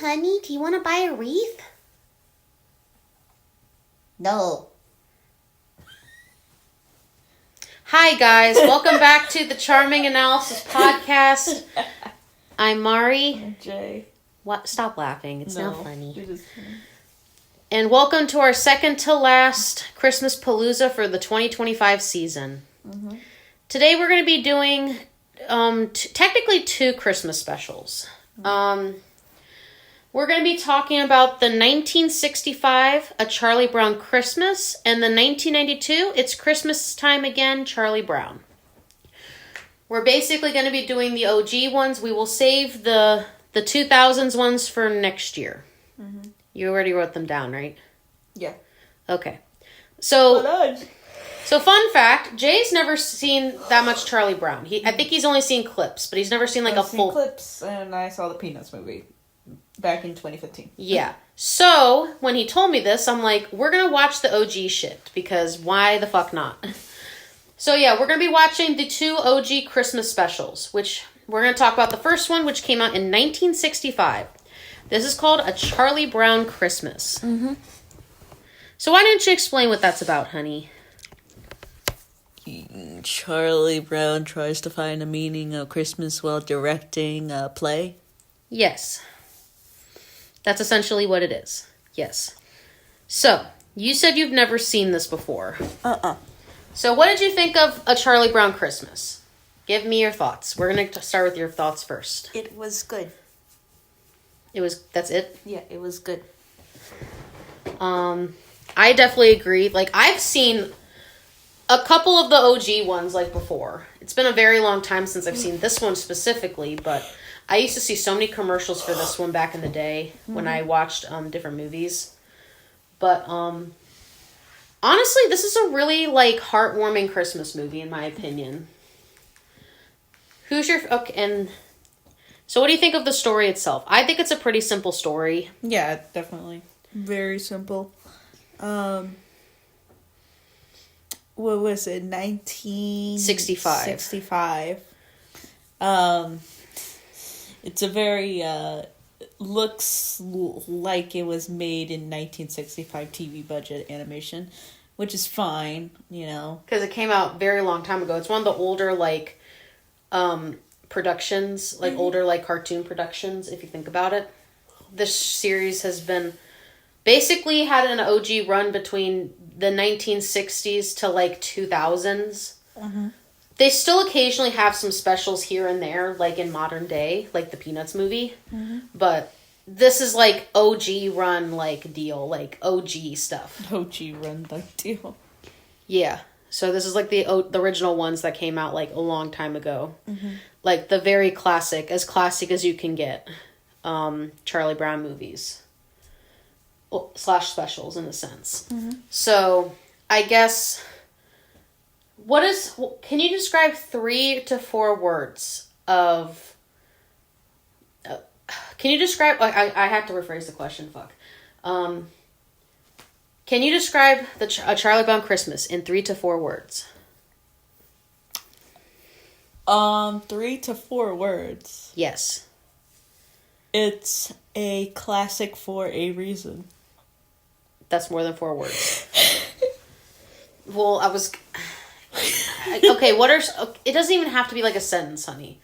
honey, do you want to buy a wreath? No. Hi, guys. Welcome back to the Charming Analysis Podcast. I'm Mari. I'm Jay. What? Stop laughing. It's not funny. It is funny. And welcome to our second to last Christmas Palooza for the 2025 season. Mm-hmm. Today we're going to be doing technically two Christmas specials. Mm-hmm. We're going to be talking about the 1965 A Charlie Brown Christmas and the 1992 It's Christmas Time Again, Charlie Brown. We're basically going to be doing the OG ones. We will save the 2000s ones for next year. Mm-hmm. You already wrote them down, right? Yeah. Okay. So fun fact, Jay's never seen that much Charlie Brown. I think he's only seen clips, but he's never seen I've a seen full clips, and I saw the Peanuts movie back in 2015. Yeah. So when he told me this, I'm like, we're gonna watch the OG shit because why the fuck not? So yeah, we're gonna be watching the two OG Christmas specials, which we're gonna talk about the first one, which came out in 1965. This is called A Charlie Brown Christmas. Mm-hmm. So why don't you explain what that's about, honey? Charlie Brown tries to find a meaning of Christmas while directing a play? Yes. That's essentially what it is. Yes. So, you said you've never seen this before. So what did you think of A Charlie Brown Christmas? Give me your thoughts. We're going to start with your thoughts first. It was good. That's it? Yeah, it was good. I definitely agree. Like, I've seen a couple of the OG ones, like, before. It's been a very long time since I've seen this one specifically, but I used to see so many commercials for this one back in the day when I watched different movies. But, honestly, this is a really, like, heartwarming Christmas movie, in my opinion. Okay, and so what do you think of the story itself? I think it's a pretty simple story. Yeah, definitely. Very simple. What was it? 1965. It's a very, looks like it was made in 1965 TV budget animation, which is fine, you know. Because it came out very long time ago. It's one of the older, like, productions, like, older, like, cartoon productions, if you think about it. This series has been, basically had an OG run between the 1960s to, like, 2000s. Mm-hmm. They still occasionally have some specials here and there, like in modern day, like the Peanuts movie. Mm-hmm. But this is like OG run, like, deal, like OG stuff. OG run, like, deal. Yeah. So this is like the original ones that came out, like, a long time ago. Mm-hmm. Like the very classic as you can get, Charlie Brown movies. Well, / specials in a sense. Mm-hmm. So I guess... can you describe 3 to 4 words of... can you describe... I have to rephrase the question, fuck. Can you describe A Charlie Brown Christmas in 3 to 4 words? 3 to 4 words. Yes. It's a classic for a reason. That's more than 4 words. Well, I was... Okay, it doesn't even have to be like a sentence, honey.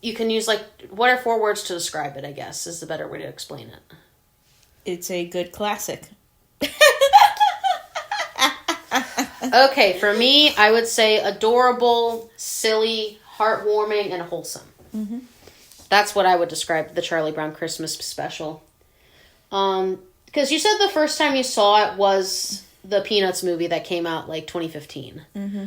You can use, like, what are 4 words to describe it, I guess, is the better way to explain it. It's a good classic. Okay, for me, I would say adorable, silly, heartwarming, and wholesome. Mm-hmm. That's what I would describe the Charlie Brown Christmas special. Because you said the first time you saw it was the Peanuts movie that came out, like, 2015. Mm-hmm.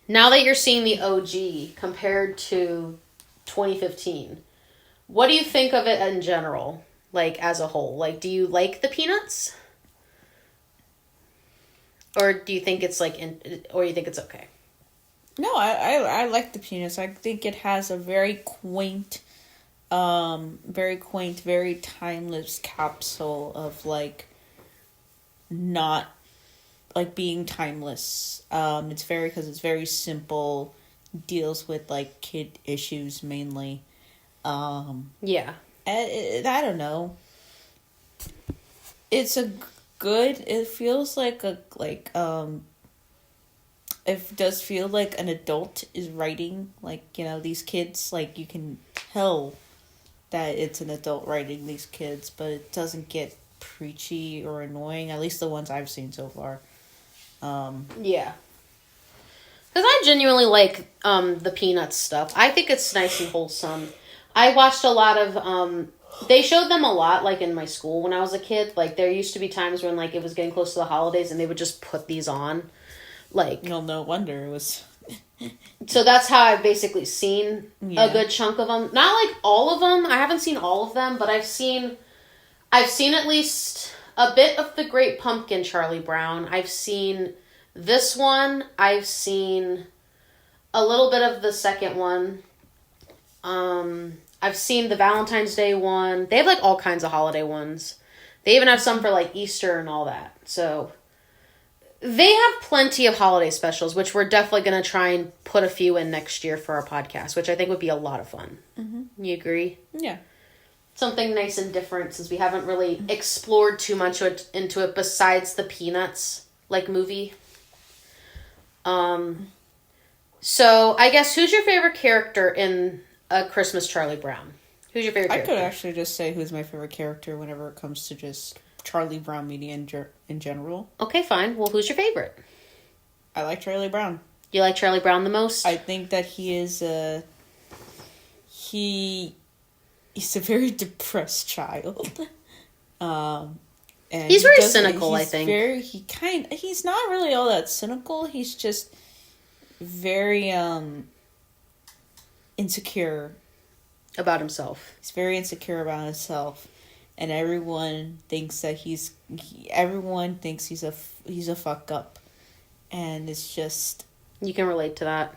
Now that you're seeing the OG compared to 2015, what do you think of it in general, like, as a whole? Like, do you like the Peanuts? Or do you think it's, like, or you think it's okay? No, I like the Peanuts. I think it has a very quaint, very timeless capsule of, like, not, like, being timeless. It's very simple, deals with, like, kid issues mainly. Yeah. I don't know. It's a good. It feels like it does feel like an adult is writing, like, these kids, like, you can tell that it's an adult writing these kids, but it doesn't get preachy or annoying, at least the ones I've seen so far. Yeah. Because I genuinely like the Peanuts stuff. I think it's nice and wholesome. I watched a lot of... they showed them a lot, like, in my school when I was a kid. Like, there used to be times when, like, it was getting close to the holidays and they would just put these on. Like... No wonder it was... So that's how I've basically seen a good chunk of them. Not, like, all of them. I haven't seen all of them, but I've seen at least a bit of the Great Pumpkin Charlie Brown. I've seen this one. I've seen a little bit of the second one. I've seen the Valentine's Day one. They have, like, all kinds of holiday ones. They even have some for, like, Easter and all that. So they have plenty of holiday specials, which we're definitely going to try and put a few in next year for our podcast, which I think would be a lot of fun. Mm-hmm. You agree? Yeah. Something nice and different, since we haven't really explored too much into it besides the Peanuts, like, movie. So I guess, who's your favorite character in A Christmas Charlie Brown? Who's your favorite character? I could actually just say who's my favorite character whenever it comes to just Charlie Brown media in general. Okay, fine. Well, who's your favorite? I like Charlie Brown. You like Charlie Brown the most? I think that he is he's a very depressed child. And he's very cynical, I think. He's not really all that cynical. He's just very insecure about himself. He's very insecure about himself, and everyone thinks that he's a fuck up, and it's just... You can relate to that.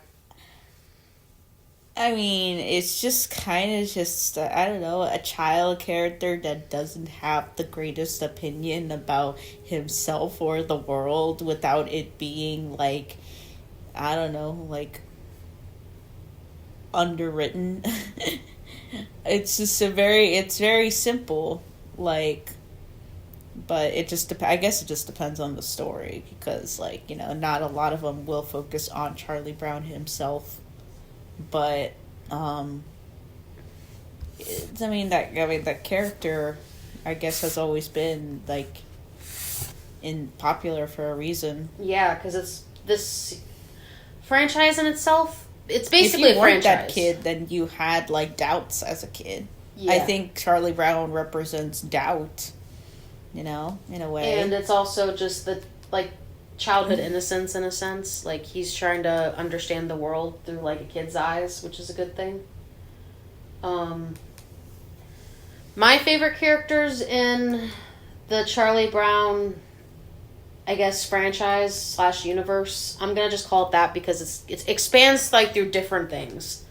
I mean, it's just kind of just, I don't know, a child character that doesn't have the greatest opinion about himself or the world without it being, like, I don't know, like, underwritten. It's just it's very simple, like, but it just I guess it just depends on the story, because, like, not a lot of them will focus on Charlie Brown himself, but that character, I guess, has always been, like, popular for a reason. Yeah, because it's this franchise in itself. It's basically if you a franchise. Weren't that kid, then you had, like, doubts as a kid. Yeah. I think Charlie Brown represents doubt, in a way. And it's also just the, like, childhood innocence, in a sense. Like, he's trying to understand the world through, like, a kid's eyes, which is a good thing. My favorite characters in the Charlie Brown, I guess, franchise / universe, I'm gonna just call it that because it expands, like, through different things.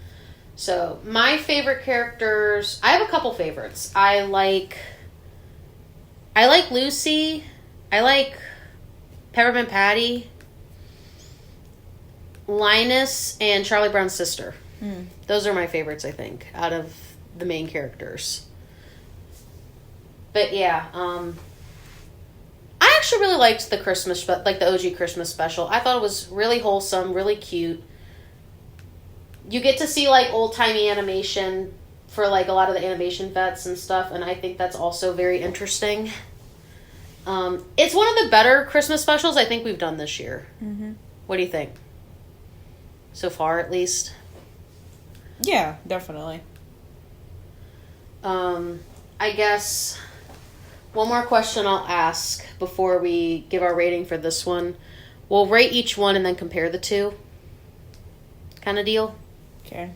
So my favorite characters, I have a couple favorites. I like Lucy. I like Peppermint Patty, Linus, and Charlie Brown's sister. Those are my favorites, I think, out of the main characters. But yeah, I actually really liked the OG Christmas special. I thought it was really wholesome, really cute. You get to see, like, old-timey animation for, like, a lot of the animation vets and stuff, and I think that's also very interesting. It's one of the better Christmas specials I think we've done this year. Mm-hmm. What do you think? So far, at least? Yeah, definitely. I guess one more question I'll ask before we give our rating for this one. We'll rate each one and then compare the two. Kind of deal? Okay.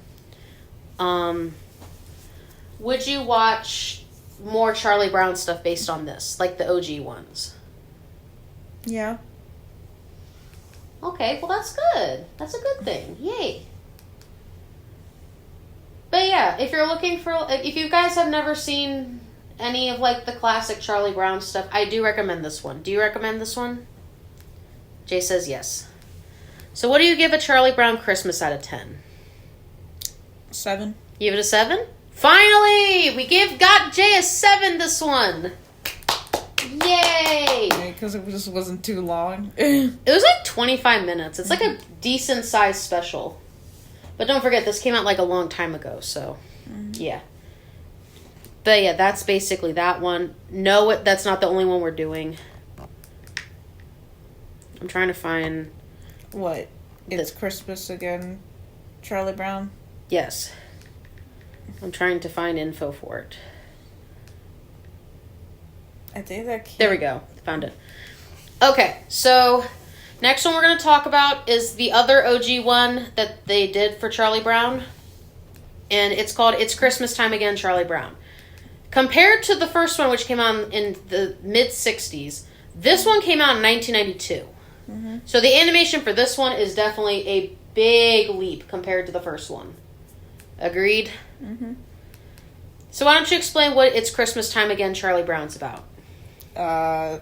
Would you watch more Charlie Brown stuff based on this? Like the OG ones? Yeah. Okay, well, that's good. That's a good thing. Yay. But yeah, if you guys have never seen any of, like, the classic Charlie Brown stuff, I do recommend this one. Do you recommend this one? Jay says yes. So what do you give a Charlie Brown Christmas out of 10? 7. You give it a 7? Finally! Got Jay a 7 this one. Yay! Because it just wasn't too long. It was like 25 minutes. It's like a decent sized special. But don't forget, this came out like a long time ago, so yeah. But yeah, that's basically that one. No, that's not the only one we're doing. I'm trying to find... What? It's Christmas again, Charlie Brown? Yes. I'm trying to find info for it. I think that There we go. Found it. Okay, so next one we're going to talk about is the other OG one that they did for Charlie Brown. And it's called It's Christmas Time Again, Charlie Brown. Compared to the first one, which came out in the mid-60s, this one came out in 1992. Mm-hmm. So the animation for this one is definitely a big leap compared to the first one. Agreed? Mm-hmm. So why don't you explain what It's Christmas Time Again, Charlie Brown's about? I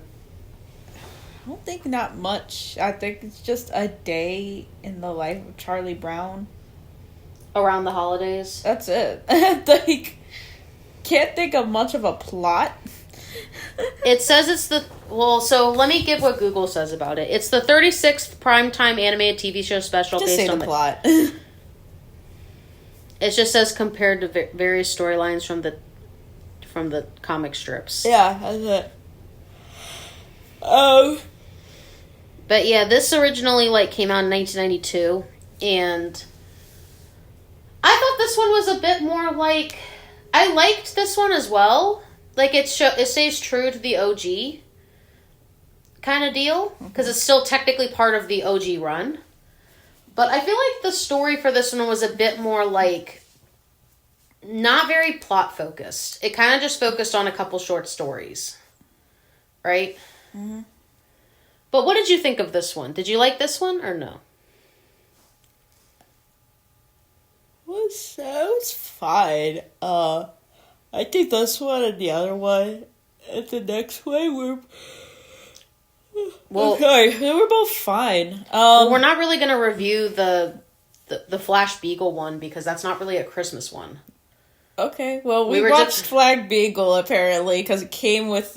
don't think not much. I think it's just a day in the life of Charlie Brown. Around the holidays? That's it. Like, can't think of much of a plot. It says it's the... Well, so let me give what Google says about it. It's the 36th primetime animated TV show special just based say on the plot. It just says compared to various storylines from the comic strips. Yeah, that's it. But yeah, this originally came out in 1992, and I thought this one was a bit more I liked this one as well. It stays true to the OG kind of deal, because it's still technically part of the OG run. But I feel like the story for this one was a bit more not very plot focused. It kind of just focused on a couple short stories. Right? Mm-hmm. But what did you think of this one? Did you like this one or no? It's fine. I think this one and the other one and the next one were... Well, okay, they were both fine. We're not really going to review the Flash Beagle one because that's not really a Christmas one. Okay, well, we watched Flag Beagle apparently because it came with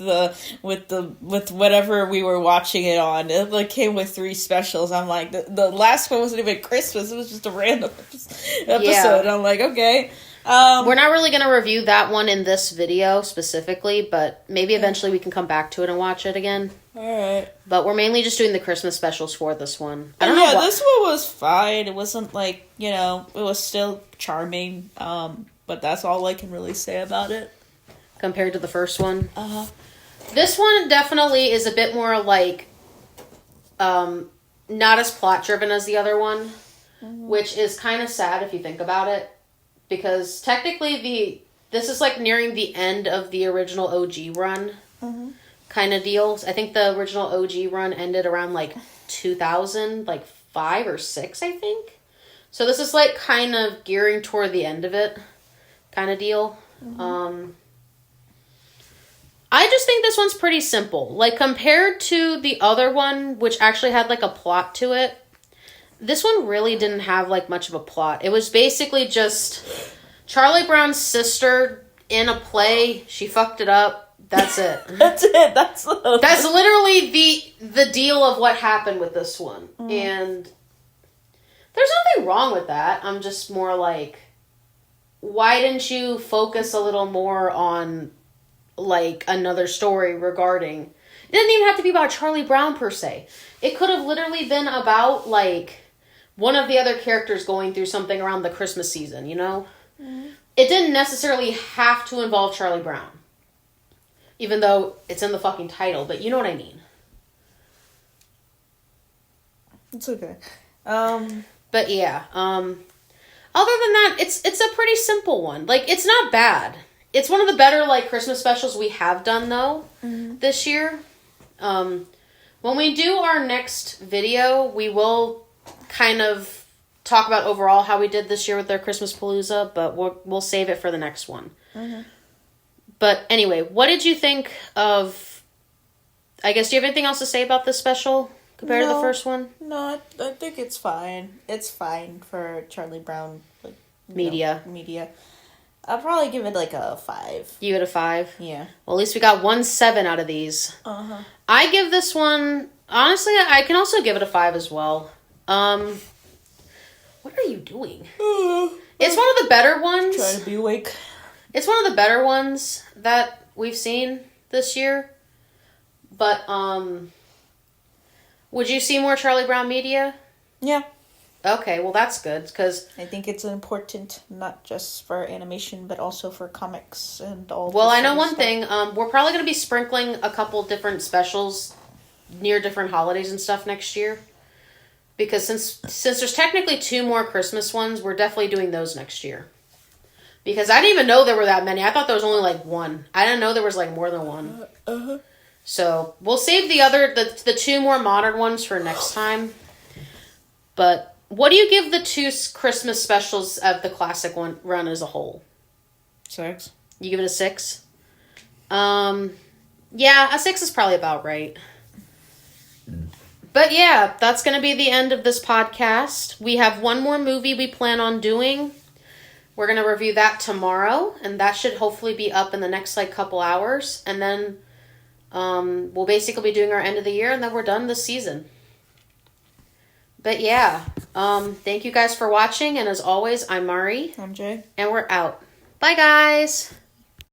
whatever we were watching it on. It came with 3 specials. I'm like, the last one wasn't even Christmas; it was just a random episode. Yeah. I'm like, okay. We're not really going to review that one in this video specifically, but maybe eventually we can come back to it and watch it again. All right. But we're mainly just doing the Christmas specials for this one. I don't know. This one was fine. It wasn't it was still charming. But that's all I can really say about it. Compared to the first one? Uh-huh. This one definitely is a bit more not as plot-driven as the other one. Mm-hmm. Which is kind of sad if you think about it. Because technically this is nearing the end of the original OG run. Mm-hmm. Kind of deals. I think the original OG run ended around 2005 or 6, I think. So this is kind of gearing toward the end of it. Kind of deal. Mm-hmm. I just think this one's pretty simple. Compared to the other one, which actually had a plot to it, this one really didn't have much of a plot. It was basically just Charlie Brown's sister in a play. She fucked it up. That's it. That's it. That's literally the deal of what happened with this one. Mm. And there's nothing wrong with that. I'm just more why didn't you focus a little more on another story regarding... It didn't even have to be about Charlie Brown per se. It could have literally been about one of the other characters going through something around the Christmas season, you know? Mm-hmm. It didn't necessarily have to involve Charlie Brown. Even though it's in the fucking title, but you know what I mean. It's okay. But yeah, other than that, it's a pretty simple one. It's not bad. It's one of the better, Christmas specials we have done, though, this year. When we do our next video, we will kind of talk about overall how we did this year with our Christmas Palooza, but we'll save it for the next one. Mm-hmm. But anyway, what did you think of... I guess, do you have anything else to say about this special compared to the first one? No, I think it's fine. It's fine for Charlie Brown media. I'll probably give it like a 5. You give it a 5? Yeah. Well, at least we got 1 7 out of these. Uh-huh. I give this one, honestly, I can also give it a 5 as well. What are you doing? It's one of the better ones. Trying to be awake. It's one of the better ones that we've seen this year. But, would you see more Charlie Brown media? Yeah. Okay, well that's good, because... I think it's important, not just for animation, but also for comics and all. Well, I know one thing. We're probably going to be sprinkling a couple different specials near different holidays and stuff next year. Because since there's technically 2 more Christmas ones, we're definitely doing those next year. Because I didn't even know there were that many. I thought there was only like 1. I didn't know there was like more than 1. Uh-huh. So we'll save the 2 more modern ones for next time. But what do you give the 2 Christmas specials of the classic one run as a whole? 6. You give it a 6? Yeah, a 6 is probably about right. But yeah, that's going to be the end of this podcast. We have one more movie we plan on doing. We're going to review that tomorrow, and that should hopefully be up in the next couple hours. And then we'll basically be doing our end of the year, and then we're done this season. But yeah, thank you guys for watching, and as always, I'm Mari. I'm Jay. And we're out. Bye, guys!